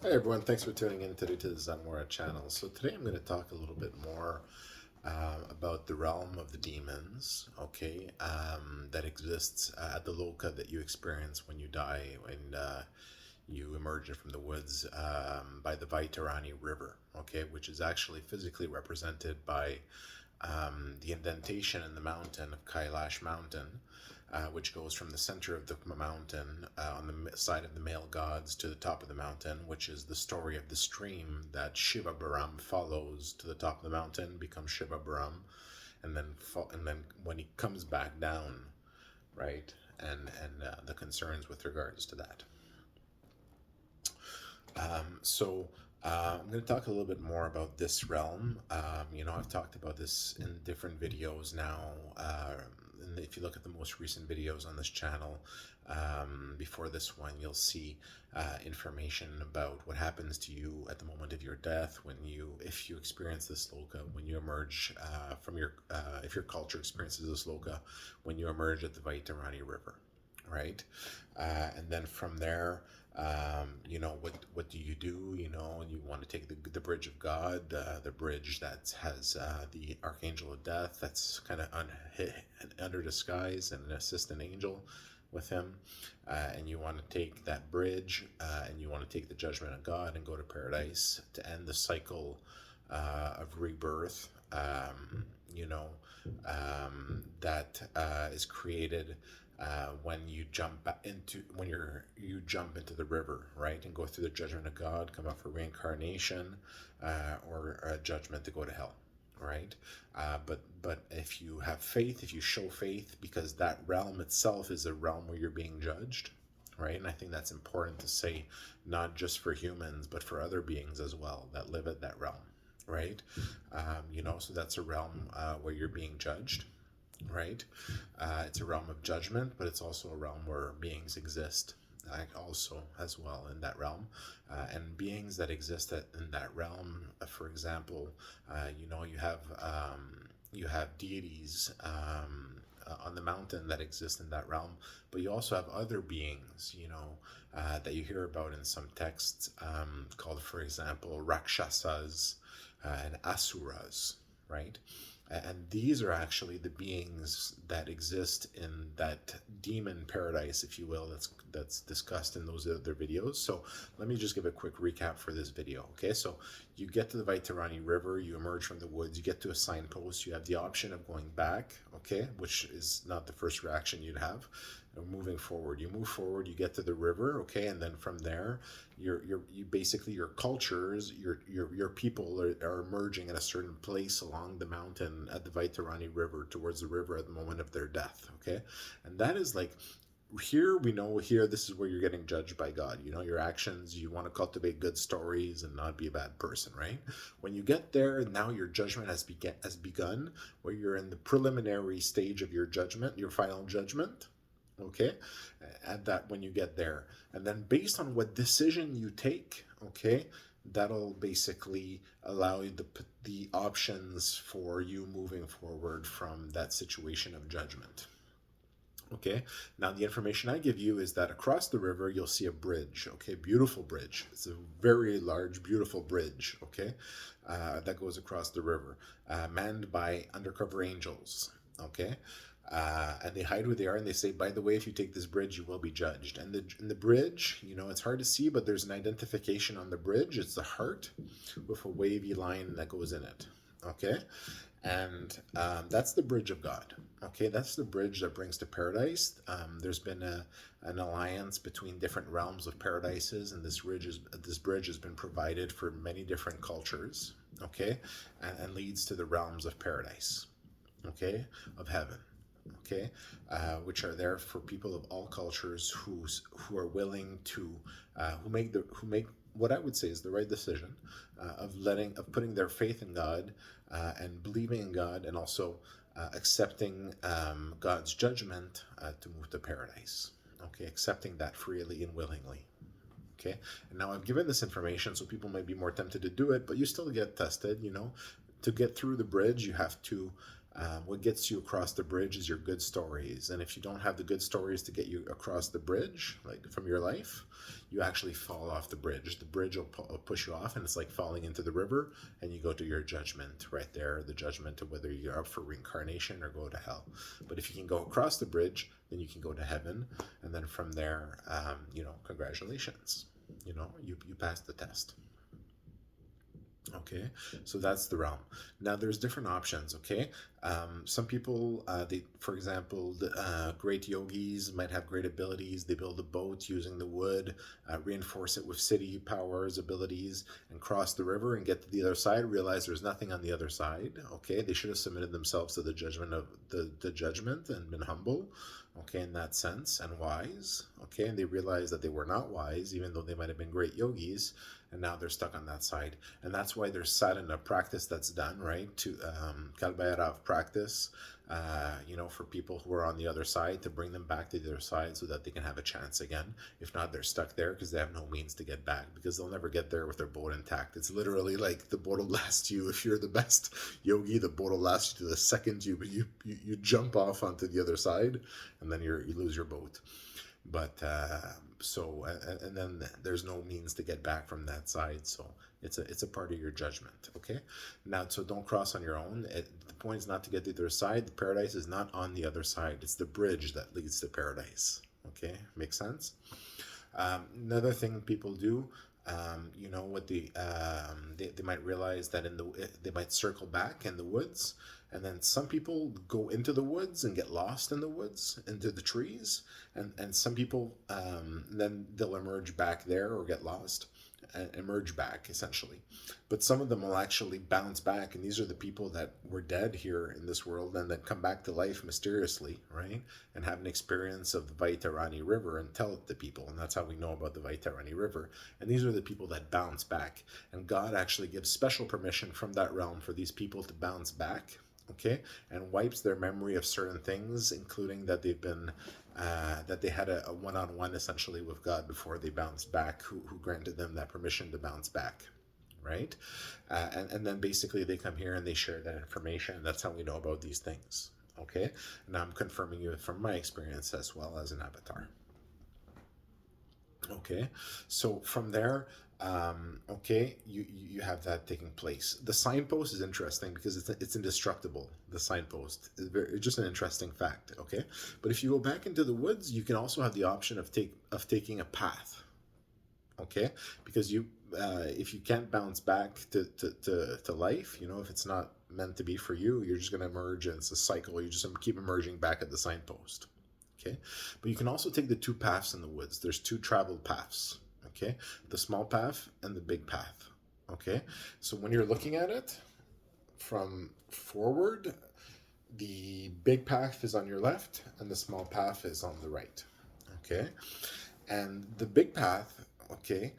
Hey everyone, thanks for tuning in today to the Zenmora channel. So today I'm going to talk a little bit more about the realm of the demons, okay, that exists at the loka that you experience when you die, when you emerge from the woods by the Vaitarani River, okay, which is actually physically represented by the indentation in the mountain of Kailash Mountain, which goes from the center of the mountain on the side of the male gods to the top of the mountain, which is the story of the stream that Shiva Baram follows to the top of the mountain, becomes Shiva Baram, and then when he comes back down, right, and the concerns with regards to that. I'm going to talk a little bit more about this realm. I've talked about this in different videos now. And if you look at the most recent videos on this channel, before this one, you'll see information about what happens to you at the moment of your death if you experience this loka, when you emerge if your culture experiences this loka, when you emerge at the Vaitarani River, right? And then from there, what do you do? You want to take the bridge of God, the bridge that has the archangel of death that's kind of under disguise, and an assistant angel with him, and you want to take that bridge, and you want to take the judgment of God and go to paradise to end the cycle of rebirth. That is created when you jump into the river, right, and go through the judgment of God, come up for reincarnation, or a judgment to go to hell, right? But if you have faith, if you show faith, because that realm itself is a realm where you're being judged, right? And I think that's important to say, not just for humans, but for other beings as well that live at that realm, right? So that's a realm where you're being judged, right? It's a realm of judgment, but it's also a realm where beings exist, also as well in that realm, and beings that exist in that realm. For example, you have deities on the mountain that exist in that realm, but you also have other beings, that you hear about in some texts, called, for example, Rakshasas and Asuras, right? And these are actually the beings that exist in that demon paradise, if you will, that's discussed in those other videos. So let me just give a quick recap for this video. Okay, so you get to the Vaitarani River, you emerge from the woods, you get to a signpost, you have the option of going back, okay, which is not the first reaction you'd have. Moving forward, you move forward, you get to the river, okay, and then from there, you basically, your cultures, your people are emerging at a certain place along the mountain at the Vaitarani River, towards the river at the moment of their death, okay, and that is like, here we know, here this is where you're getting judged by God. Your actions, you want to cultivate good stories and not be a bad person, right? When you get there, now your judgment has begun, where you're in the preliminary stage of your judgment, your final judgment, okay, at that, when you get there, and then based on what decision you take, okay, that'll basically allow you the options for you moving forward from that situation of judgment. Okay, now the information I give you is that across the river you'll see a bridge. Okay, beautiful bridge. It's a very large, beautiful bridge. Okay, that goes across the river, manned by undercover angels. Okay, and they hide where they are, and they say, by the way, if you take this bridge, you will be judged. And the bridge, it's hard to see, but there's an identification on the bridge. It's the heart with a wavy line that goes in it. Okay, and that's the bridge of God. Okay, that's the bridge that brings to paradise. There's been an alliance between different realms of paradises, and this bridge has been provided for many different cultures. Okay, and leads to the realms of paradise. Okay, of heaven. Okay, which are there for people of all cultures who are willing to who make what I would say is the right decision, of putting their faith in God, and believing in God, and also accepting God's judgment to move to paradise. Okay, accepting that freely and willingly. Okay, and now I've given this information so people might be more tempted to do it, but you still get tested. To get through the bridge, you have to What gets you across the bridge is your good stories. And if you don't have the good stories to get you across the bridge, like from your life, you actually fall off the bridge. The bridge will push you off, and it's like falling into the river, and you go to your judgment right there, the judgment of whether you're up for reincarnation or go to hell. But if you can go across the bridge, then you can go to heaven. And then from there, congratulations. You passed the test. Okay, so that's the realm. Now there's different options. Okay, some people, for example, great yogis might have great abilities. They build a boat using the wood, reinforce it with city powers, abilities, and cross the river and get to the other side. Realize there's nothing on the other side. Okay, they should have submitted themselves to the judgment of the judgment and been humble. Okay, in that sense, and wise. Okay, and they realized that they were not wise, even though they might have been great yogis, and now they're stuck on that side. And that's why there's sadhana practice that's done, right? To Kalbayarav practice, for people who are on the other side, to bring them back to the other side so that they can have a chance again. If not, they're stuck there because they have no means to get back, because they'll never get there with their boat intact. It's literally like the boat will last you. If you're the best yogi, the boat will last you to the second you jump off onto the other side, and then you lose your boat. But and then there's no means to get back from that side, so it's a part of your judgment. Okay, now, so don't cross on your own. The point is not to get to the other side. The paradise is not on the other side. It's the bridge that leads to paradise. Okay, makes sense. Another thing people do, what they might realize that they might circle back in the woods, and then some people go into the woods and get lost in the woods, into the trees, and some people, then they'll emerge back there or get lost and emerge back, essentially. But some of them will actually bounce back, and these are the people that were dead here in this world and that come back to life mysteriously, right? And have an experience of the Vaitarani River and tell it to people, and that's how we know about the Vaitarani River. And these are the people that bounce back, and God actually gives special permission from that realm for these people to bounce back. Okay, and wipes their memory of certain things, including that they had a one-on-one essentially with God before they bounced back, who granted them that permission to bounce back, right? And then basically they come here and they share that information. That's how we know about these things. Okay, and I'm confirming you from my experience as well as an avatar. Okay, so from there, you have that taking place. The signpost is interesting because it's indestructible. The signpost is it's just an interesting fact. Okay, but if you go back into the woods, you can also have the option of taking a path. Okay, because if you can't bounce back to life, if it's not meant to be for you, you're just going to emerge, and it's a cycle. You just keep emerging back at the signpost. Okay, but you can also take the two paths in the woods. There's two traveled paths. Okay, the small path and the big path. Okay, so when you're looking at it from forward, the big path is on your left and the small path is on the right. Okay, and the big path, okay,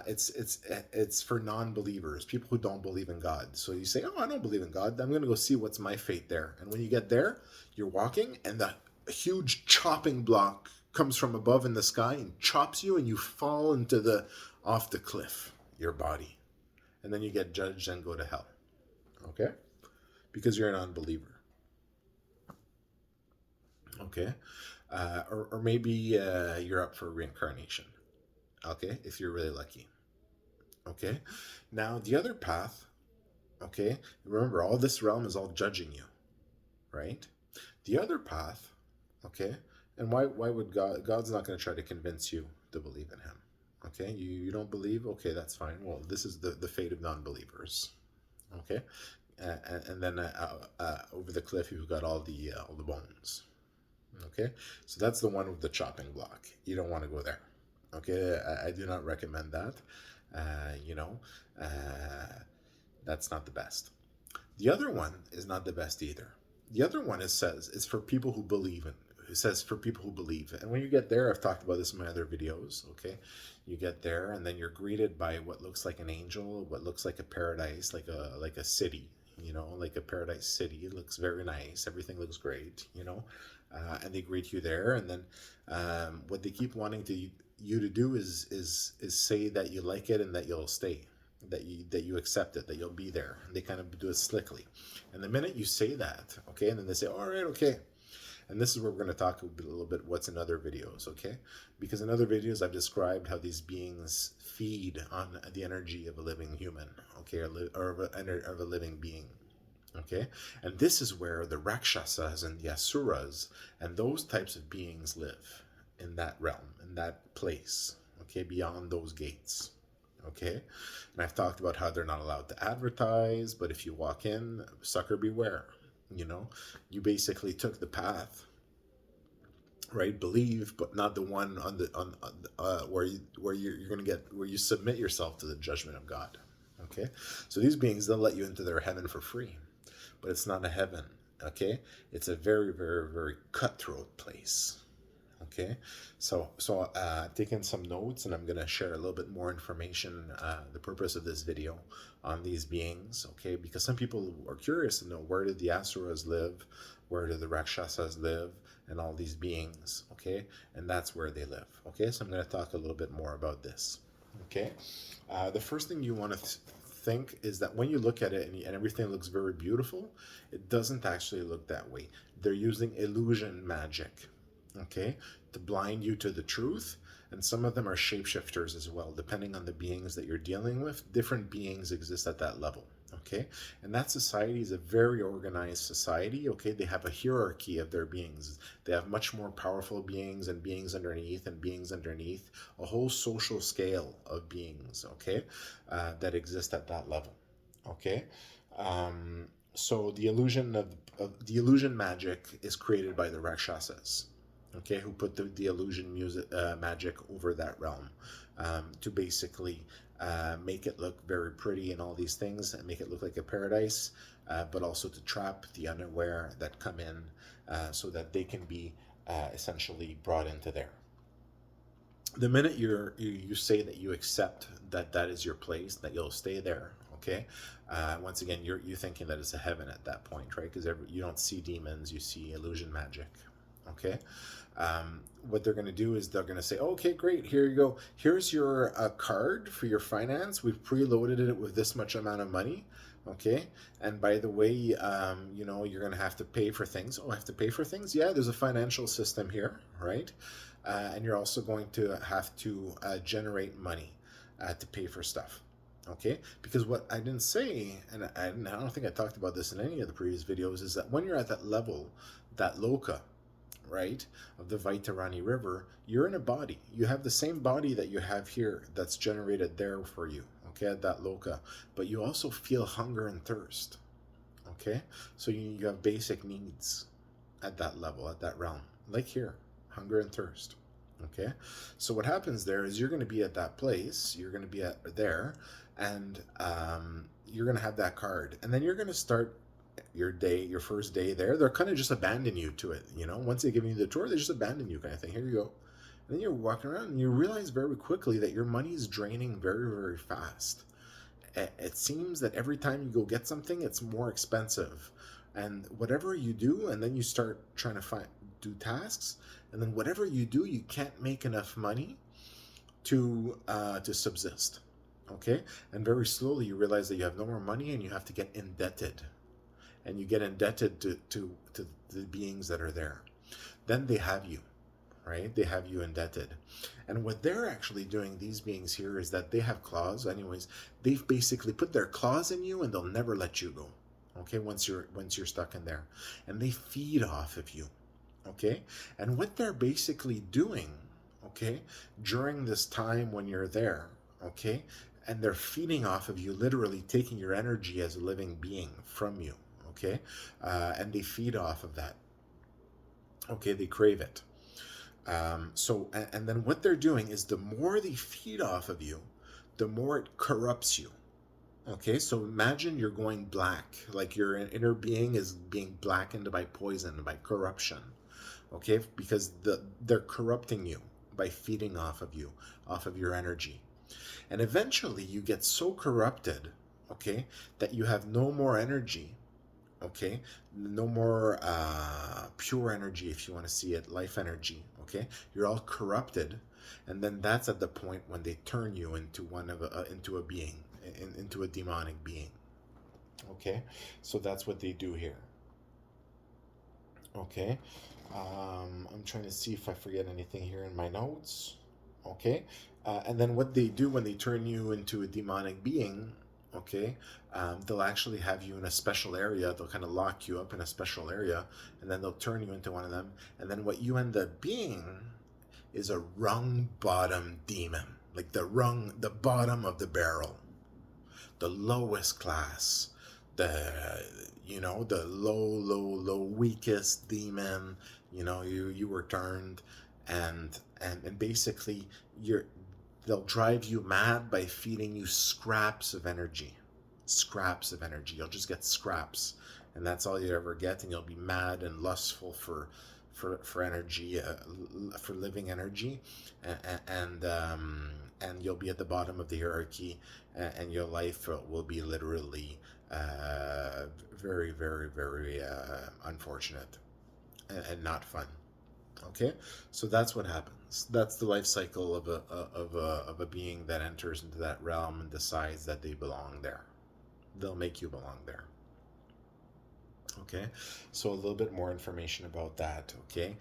it's for non-believers, people who don't believe in God. So you say, oh, I don't believe in God, I'm gonna go see what's my fate there. And when you get there, you're walking, and the huge chopping block comes from above in the sky and chops you, and you fall off the cliff, your body, and then you get judged and go to hell. Okay, because you're an unbeliever. Okay, or maybe you're up for reincarnation. Okay, if you're really lucky. Okay, now the other path. Okay, remember, all this realm is all judging you, right? The other path. Okay, and why would God's not going to try to convince you to believe in him. Okay, you don't believe, okay, that's fine. Well, this is the fate of non-believers. Okay, and then over the cliff you've got all the bones. Okay, so that's the one with the chopping block. You don't want to go there. Okay, I do not recommend that. You know, that's not the best. The other one is not the best either. The other one, it says, it's for people who believe in. It says for people who believe. And when you get there, I've talked about this in my other videos, okay? You get there, and then you're greeted by what looks like an angel, what looks like a paradise, like a city, you know, like a paradise city. It looks very nice. Everything looks great, you know? And they greet you there, and then what they keep wanting you to do is say that you like it and that you'll stay. that you accept it, that you'll be there. They kind of do it slickly. And the minute you say that, okay, and then they say, all right, okay. And this is where we're going to talk a little bit what's in other videos, okay? Because in other videos, I've described how these beings feed on the energy of a living human, okay, or of a living being, okay? And this is where the Rakshasas and the Asuras and those types of beings live, in that realm, in that place, okay, beyond those gates. Okay, and I've talked about how they're not allowed to advertise, but if you walk in, sucker beware. You basically took the path, right? Believe, but not the one where you're going to get, where you submit yourself to the judgment of God. Okay, so these beings, they'll let you into their heaven for free, but it's not a heaven. Okay, it's a very, very, very cutthroat place. Okay, so I've taken some notes, and I'm going to share a little bit more information, the purpose of this video, on these beings, okay, because some people are curious to know, where did the Asuras live, where do the Rakshasas live, and all these beings, okay, and that's where they live, okay. So I'm going to talk a little bit more about this, okay. The first thing you want to think is that when you look at it and everything looks very beautiful, it doesn't actually look that way. They're using illusion magic, okay, to blind you to the truth. And some of them are shapeshifters as well, depending on the beings that you're dealing with. Different beings exist at that level, okay. And that society is a very organized society, okay. They have a hierarchy of their beings. They have much more powerful beings and beings underneath and beings underneath, a whole social scale of beings, okay, that exist at that level, okay. So the illusion of the illusion magic is created by the Rakshasas, okay, who put the illusion magic over that realm, to basically make it look very pretty and all these things, and make it look like a paradise, but also to trap the unaware that come in, so that they can be essentially brought into there. The minute you say that you accept that that is your place, that you'll stay there, okay. Once again, you're thinking that it's a heaven at that point, right? Because you don't see demons, you see illusion magic, okay. What they're going to do is they're going to say, okay, great, here you go, here's your card for your finance, we've preloaded it with this much amount of money, okay, and by the way, you're going to have to pay for things. Oh, I have to pay for things? Yeah, there's a financial system here, right? And you're also going to have to generate money to pay for stuff, okay. Because what I didn't say, and I don't think I talked about this in any of the previous videos, is that when you're at that level, that loka, right, of the Vaitarani River, you're in a body. You have the same body that you have here that's generated there for you, okay, at that loka. But you also feel hunger and thirst, okay. So you have basic needs at that level, at that realm, like here, hunger and thirst, okay. So what happens there is you're going to be at that place, you're going to be at there, and you're going to have that card, and then you're going to start your first day there. They're kind of just abandon you to it, once they give you the tour, they just abandon you, kind of thing. Here you go. And then you're walking around and you realize very quickly that your money is draining very, very fast. It seems that every time you go get something, it's more expensive, and whatever you do, and then you start trying to do tasks, and then whatever you do, you can't make enough money to subsist, okay. And very slowly you realize that you have no more money, and you have to get indebted, and you get indebted to the beings that are there. Then they have you, right? They have you indebted. And what they're actually doing, these beings here, is that they have claws. Anyways, they've basically put their claws in you, and they'll never let you go, okay, once you're stuck in there. And they feed off of you, okay? And what they're basically doing, okay, during this time when you're there, okay, and they're feeding off of you, literally taking your energy as a living being from you, okay, and they feed off of that, okay, they crave it. And then what they're doing is, the more they feed off of you, the more it corrupts you, okay. So imagine you're going black, like your inner being is being blackened by poison, by corruption, okay, because they're corrupting you by feeding off of you, off of your energy. And eventually you get so corrupted, okay, that you have no more energy, okay, no more pure energy, if you want to see it, life energy, okay. You're all corrupted, and then that's at the point when they turn you into into a being, into a demonic being. Okay, so that's what they do here. Okay, I'm trying to see if I forget anything here in my notes. Okay, and then what they do when they turn you into a demonic being, okay, they'll actually have you in a special area. They'll kind of lock you up in a special area, and then they'll turn you into one of them. And then what you end up being is a rung bottom demon, like the bottom of the barrel, the lowest class, the the low weakest demon. You were turned, and basically you're they'll drive you mad by feeding you scraps of energy. You'll just get scraps, and that's all you ever get, and you'll be mad and lustful for energy, for living energy, and you'll be at the bottom of the hierarchy, and your life will be literally very, very, very unfortunate, and not fun. Okay, so that's what happens. That's the life cycle of a being that enters into that realm and decides that they belong there. They'll make you belong there. Okay, so a little bit more information about that. Okay,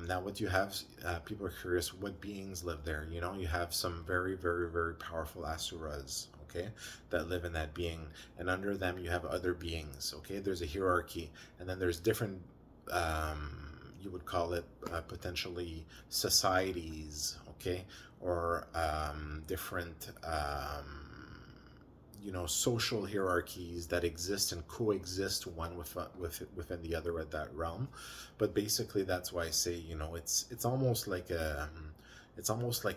now what you have, people are curious what beings live there. You have some very, very, very powerful asuras. Okay, that live in that being, and under them you have other beings. Okay, there's a hierarchy, and then there's different. You would call it potentially societies. Okay, or different. Social hierarchies that exist and coexist one within the other at that realm. But basically that's why I say, it's almost like a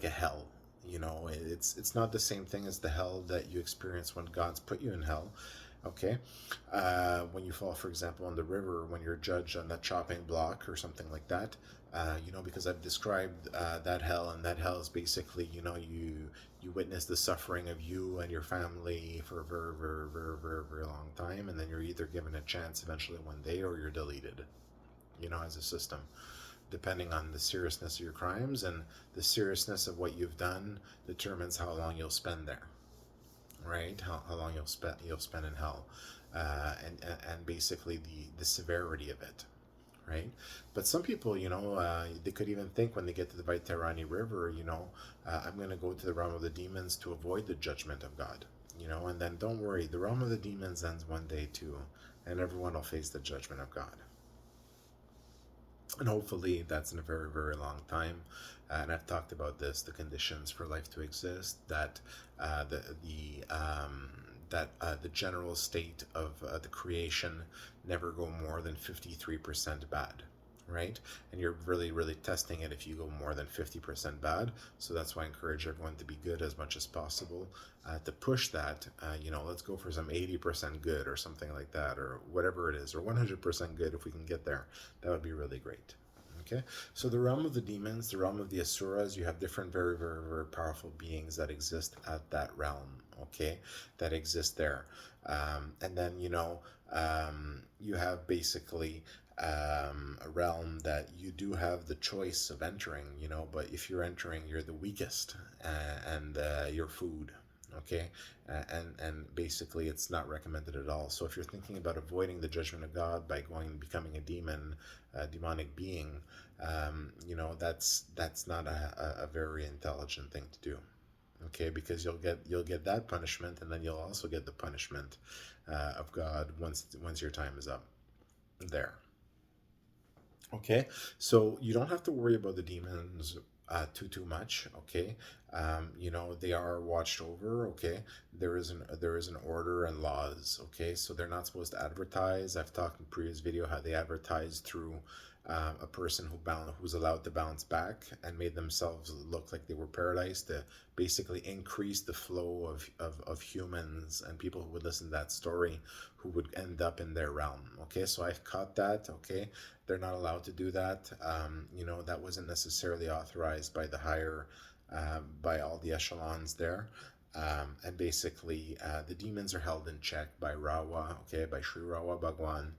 hell. It's not the same thing as the hell that you experience when God's put you in hell. Okay, when you fall, for example, on the river, when you're judged on that chopping block or something like that, because I've described that hell, and that hell is basically, you witness the suffering of you and your family for a very, very, very, very, very long time, and then you're either given a chance eventually one day, or you're deleted, as a system, depending on the seriousness of your crimes, and the seriousness of what you've done determines how long you'll spend there. Right, how long you'll spend in hell, and basically the severity of it, right? But some people, they could even think when they get to the Vaiterani River, I'm going to go to the realm of the demons to avoid the judgment of God, and then don't worry, the realm of the demons ends one day too, and everyone will face the judgment of God. And hopefully that's in a very, very long time. And I've talked about this, the conditions for life to exist, that the general state of the creation never go more than 53% bad, right? And you're really, really testing it if you go more than 50% bad. So that's why I encourage everyone to be good as much as possible. To push that, let's go for some 80% good or something like that, or whatever it is, or 100% good if we can get there. That would be really great. Okay, so the realm of the demons, the realm of the asuras, you have different very, very, very powerful beings that exist at that realm. Okay, that exist there, and then you have basically a realm that you do have the choice of entering. But if you're entering, you're the weakest, and you're food. Okay, and basically it's not recommended at all. So if you're thinking about avoiding the judgment of God by going and becoming a demonic being, that's not a very intelligent thing to do. Okay, because you'll get that punishment, and then you'll also get the punishment of God once your time is up there. Okay, so you don't have to worry about the demons too much. Okay, they are watched over. Okay, there is an order and laws. Okay, so they're not supposed to advertise. I've talked in previous video how they advertise through a person who's allowed to bounce back and made themselves look like they were paradise, to basically increase the flow of humans and people who would listen to that story, who would end up in their realm. Okay, so I've caught that. Okay, they're not allowed to do that. That wasn't necessarily authorized by the higher, by all the echelons there. And basically, the demons are held in check by Rawa, okay, by Sri Rawa Bhagwan,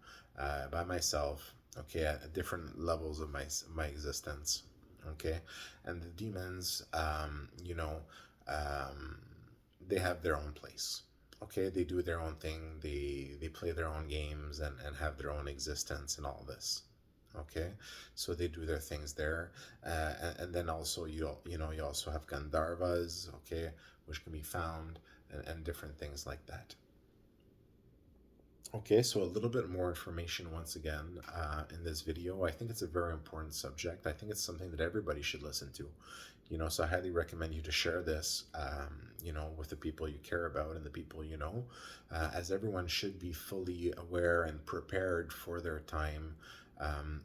by myself, okay, at different levels of my existence, okay. And the demons, they have their own place, Okay, they do their own thing, they play their own games and have their own existence and all this. Okay, so they do their things there, and then also you also have Gandharvas, okay, which can be found, and different things like that. Okay, so a little bit more information once again in this video. I think it's a very important subject. I think it's something that everybody should listen to. So I highly recommend you to share this, with the people you care about and the people you know, as everyone should be fully aware and prepared for their time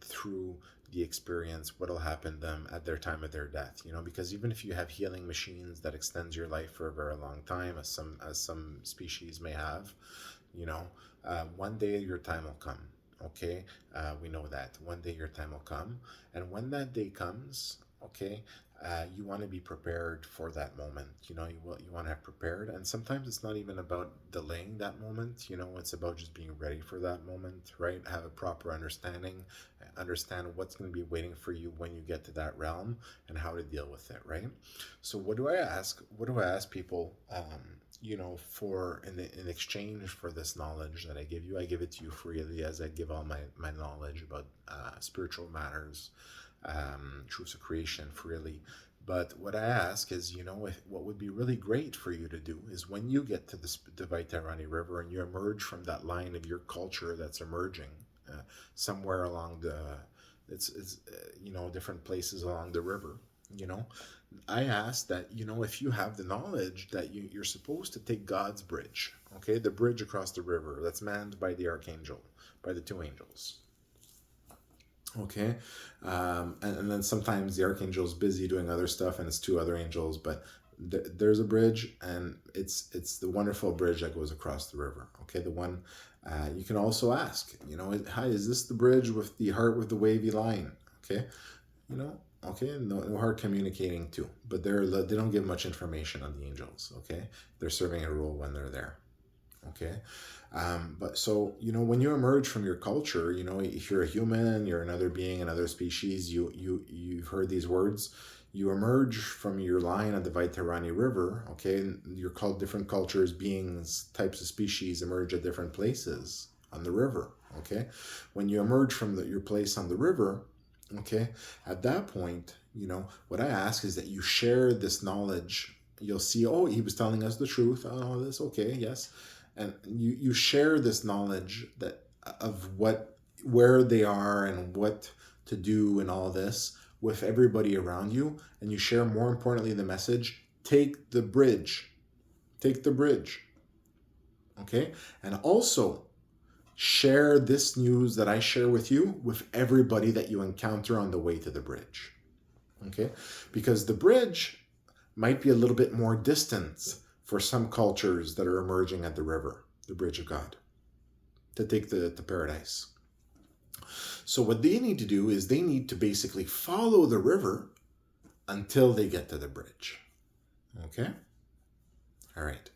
through the experience, what'll happen to them at their time of their death. Because even if you have healing machines that extends your life for a very long time, as some species may have, you know, one day your time will come. Okay, we know that one day your time will come, and when that day comes, okay, you want to be prepared for that moment. You want to have prepared, and sometimes it's not even about delaying that moment. It's about just being ready for that moment, right? Have a proper understanding, understand what's going to be waiting for you when you get to that realm, and how to deal with it, right? So what do I ask? What do I ask people? For in exchange for this knowledge that I give you, I give it to you freely, as I give all my knowledge about spiritual matters, truths of creation freely. But what I ask is, what would be really great for you to do is when you get to the Vaitarani River and you emerge from that line of your culture that's emerging somewhere along different places along the river, you know, I ask that, if you have the knowledge that you're supposed to take God's bridge, okay, the bridge across the river that's manned by the archangel, by the two angels. Okay, and then sometimes the archangel's busy doing other stuff, and it's two other angels, but there's a bridge, and it's the wonderful bridge that goes across the river. Okay, the one you can also ask, hi, is this the bridge with the heart with the wavy line? Okay, okay, no heart communicating too, but they don't give much information on the angels. Okay, they're serving a role when they're there. Okay, but so when you emerge from your culture, if you're a human, you're another being, another species, you've heard these words. You emerge from your line at the Vaitarani River. Okay, and you're called different cultures, beings, types of species emerge at different places on the river. Okay, when you emerge from your place on the river, okay, at that point, what I ask is that you share this knowledge. You'll see, oh, he was telling us the truth. Oh, that's okay, yes. And you share this knowledge of where they are and what to do and all this with everybody around you, and you share, more importantly, the message: take the bridge. Take the bridge. Okay? And also share this news that I share with you with everybody that you encounter on the way to the bridge. Okay? Because the bridge might be a little bit more distant for some cultures that are emerging at the river, the bridge of God, to take the paradise. So what they need to do is they need to basically follow the river until they get to the bridge. Okay? All right.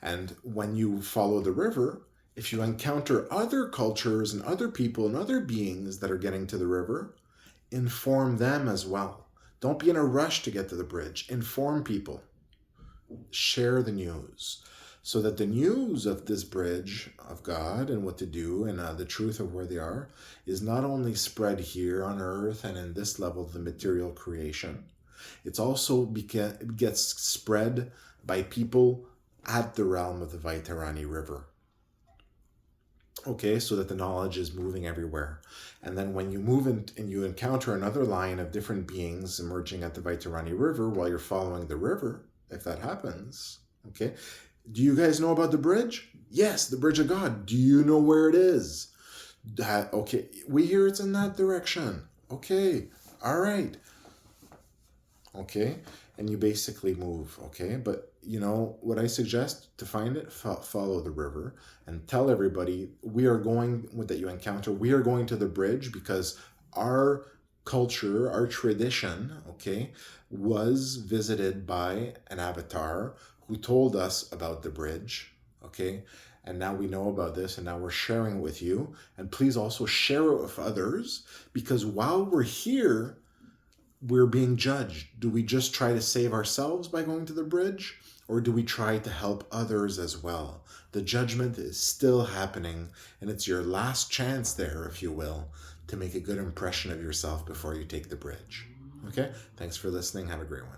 And when you follow the river, if you encounter other cultures and other people and other beings that are getting to the river, inform them as well. Don't be in a rush to get to the bridge. Inform people. Share the news, so that the news of this bridge of God and what to do and the truth of where they are is not only spread here on earth and in this level of the material creation, it's also gets spread by people at the realm of the Vaitarani River. Okay, so that the knowledge is moving everywhere. And then when you move in and you encounter another line of different beings emerging at the Vaitarani River while you're following the river, if that happens, okay, do you guys know about the bridge? Yes, the bridge of God. Do you know where it is? Okay, we hear it's in that direction. Okay, all right. Okay, and you basically move, okay? But what I suggest to find it, follow the river and tell everybody that you encounter, we are going to the bridge because our culture, our tradition, okay, was visited by an avatar who told us about the bridge, okay? And now we know about this, and now we're sharing it with you. And please also share it with others, because while we're here, we're being judged. Do we just try to save ourselves by going to the bridge, or do we try to help others as well? The judgment is still happening, and it's your last chance there, if you will, to make a good impression of yourself before you take the bridge. Okay? Thanks for listening. Have a great one.